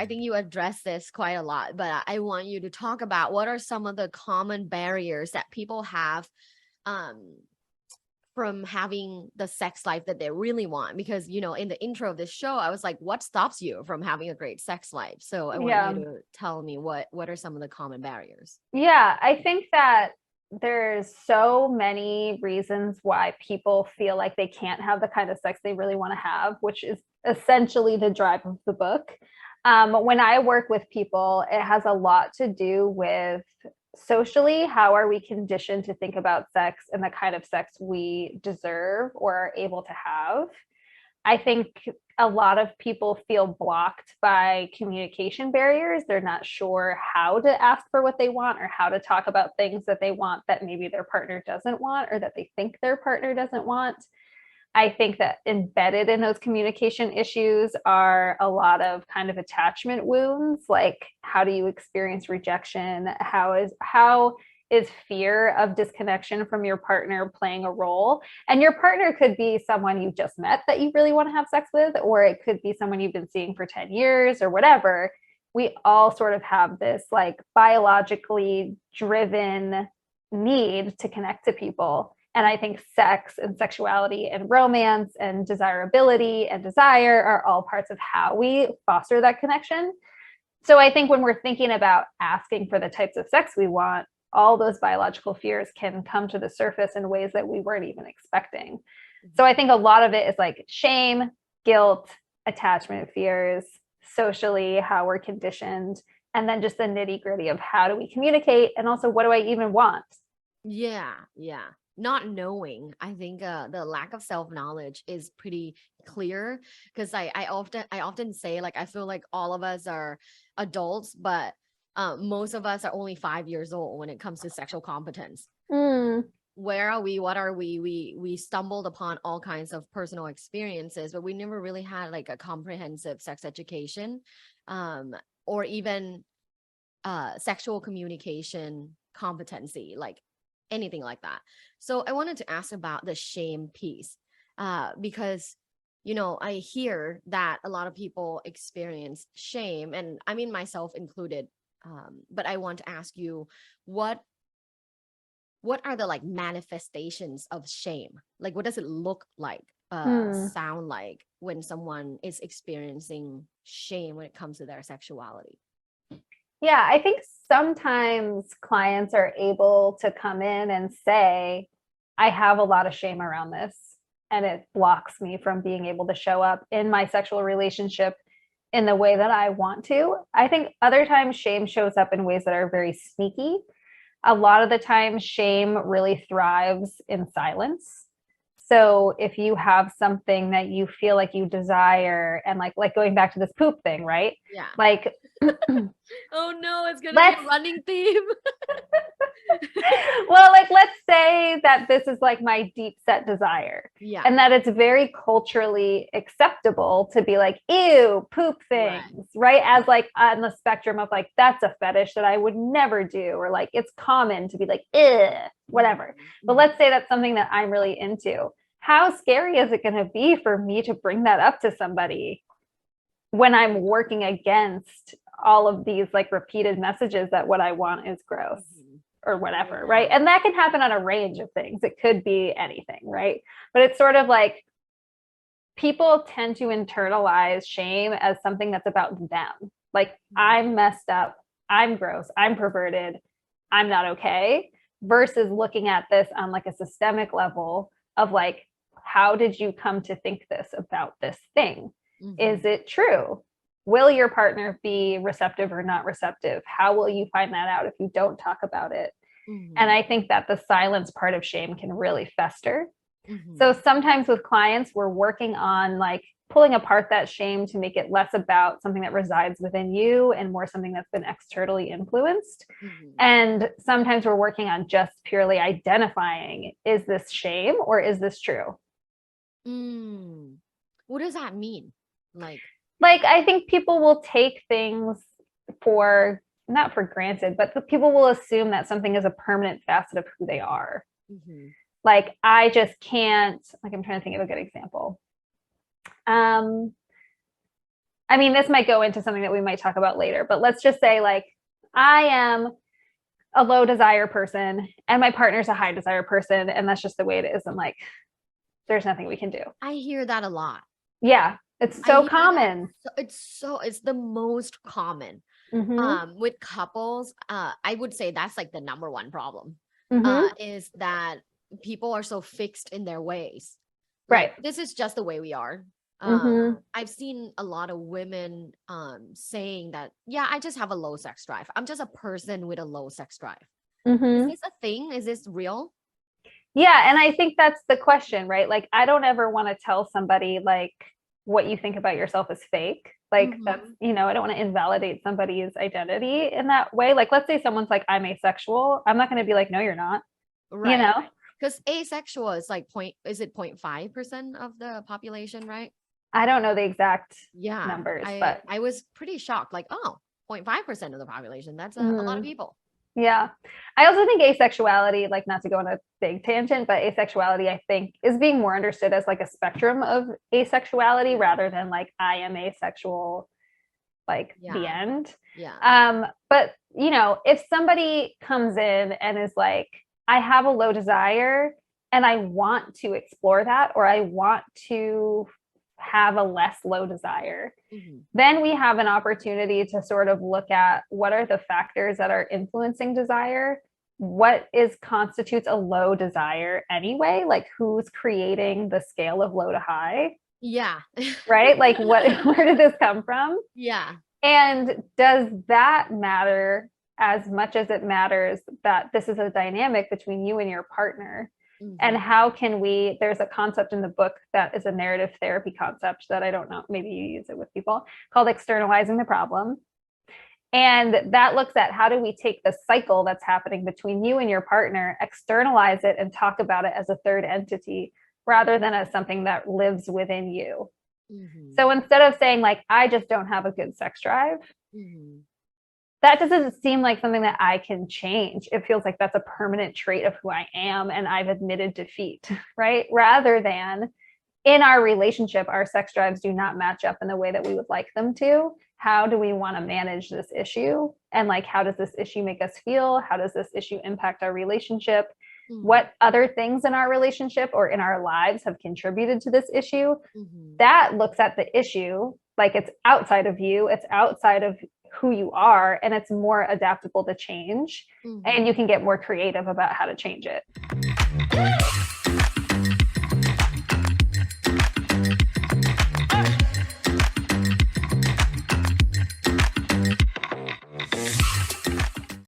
I think you address this quite a lot, but I want you to talk about what are some of the common barriers that people have um, from having the sex life that they really want. Because, you know, in the intro of this show, I was like, what stops you from having a great sex life? So I want you to tell me what are some of the common barriers? Yeah, I think that there's so many reasons why people feel like they can't have the kind of sex they really want to have, which is essentially the drive of the book. When I work with people, it has a lot to do with socially, how are we conditioned to think about sex and the kind of sex we deserve or are able to have. I think a lot of people feel blocked by communication barriers. They're not sure how to ask for what they want or how to talk about things that they want that maybe their partner doesn't want or that they think their partner doesn't want. I think that embedded in those communication issues are a lot of kind of attachment wounds, like how do you experience rejection? How is fear of disconnection from your partner playing a role? And your partner could be someone you just met that you really want to have sex with, or it could be someone you've been seeing for 10 years or whatever. We all sort of have this like biologically driven need to connect to people. And I think sex and sexuality and romance and desirability and desire are all parts of how we foster that connection. So I think when we're thinking about asking for the types of sex we want, all those biological fears can come to the surface in ways that we weren't even expecting. So I think a lot of it is like shame, guilt, attachment fears, socially, how we're conditioned, and then just the nitty gritty of how do we communicate, and also what do I even want? Yeah. Not knowing. I think the lack of self-knowledge is pretty clear, because I often say, like, I feel like all of us are adults, but most of us are only 5 years old when it comes to sexual competence. Where are we? What are we? We stumbled upon all kinds of personal experiences, but we never really had like a comprehensive sex education, or even sexual communication competency, like anything like that. So I wanted to ask about the shame piece, because, you know, I hear that a lot of people experience shame, and I mean myself included. But I want to ask you, what are the like manifestations of shame? Like, what does it look like, sound like, when someone is experiencing shame when it comes to their sexuality? Yeah, I think sometimes clients are able to come in and say, I have a lot of shame around this, and it blocks me from being able to show up in my sexual relationship in the way that I want to. I think other times shame shows up in ways that are very sneaky. A lot of the time, shame really thrives in silence. So if you have something that you feel like you desire, and like going back to this poop thing, right? Yeah. Like, oh no, it's gonna be a running theme. well, like, let's say that this is like my deep set desire. Yeah. And that it's very culturally acceptable to be like, ew, poop things, right? As like on the spectrum of like, that's a fetish that I would never do, or like it's common to be like, whatever. But let's say that's something that I'm really into. How scary is it going to be for me to bring that up to somebody when I'm working against all of these like repeated messages that what I want is gross or whatever, right? And that can happen on a range of things. It could be anything, right? But it's sort of like people tend to internalize shame as something that's about them. Like, I'm messed up, I'm gross, I'm perverted, I'm not okay, versus looking at this on like a systemic level of like, how did you come to think this about this thing? Is it true? Will your partner be receptive or not receptive? How will you find that out if you don't talk about it? And I think that the silence part of shame can really fester. So sometimes with clients, we're working on like pulling apart that shame to make it less about something that resides within you and more something that's been externally influenced. And sometimes we're working on just purely identifying, is this shame or is this true? What does that mean? Like, I think people will take things for not for granted, but the people will assume that something is a permanent facet of who they are. Like, I just can't, like, I'm trying to think of a good example. I mean, this might go into something that we might talk about later, but let's just say like, I am a low desire person and my partner's a high desire person, and that's just the way it is. And like, there's nothing we can do. I hear that a lot. Yeah. It's so common. It's the most common. With couples, I would say that's like the number one problem, is that people are so fixed in their ways. Right. Like, this is just the way we are. I've seen a lot of women saying that, yeah, I just have a low sex drive. I'm just a person with a low sex drive. Is this a thing? Is this real? Yeah. And I think that's the question, right? Like, I don't ever want to tell somebody like what you think about yourself is fake. Like that's, I don't want to invalidate somebody's identity in that way. Like, let's say someone's like, I'm asexual. I'm not going to be like, no, you're not, right? Because asexual is like 0.5% of the population, right? I don't know the exact numbers, but I was pretty shocked. Like, 0.5% of the population. That's a lot of people. Yeah. I also think asexuality, like not to go on a big tangent, but asexuality, I think, is being more understood as like a spectrum of asexuality rather than like I am asexual, like the end. Yeah. But if somebody comes in and is like, I have a low desire and I want to explore that, or I want to have a less low desire, then we have an opportunity to sort of look at what are the factors that are influencing desire, what constitutes a low desire anyway, like who's creating the scale of low to high. Yeah. Right? Like where did this come from? Yeah. And does that matter as much as it matters that this is a dynamic between you and your partner? And how can there's a concept in the book that is a narrative therapy concept that I don't know, maybe you use it with people, called externalizing the problem. And that looks at how do we take the cycle that's happening between you and your partner, externalize it and talk about it as a third entity rather than as something that lives within you. So instead of saying like, I just don't have a good sex drive, that doesn't seem like something that I can change. It feels like that's a permanent trait of who I am and I've admitted defeat, right? Rather than in our relationship, our sex drives do not match up in the way that we would like them to. How do we want to manage this issue? And like, how does this issue make us feel? How does this issue impact our relationship? What other things in our relationship or in our lives have contributed to this issue? That looks at the issue like it's outside of you, it's outside of who you are, and it's more adaptable to change, and you can get more creative about how to change it.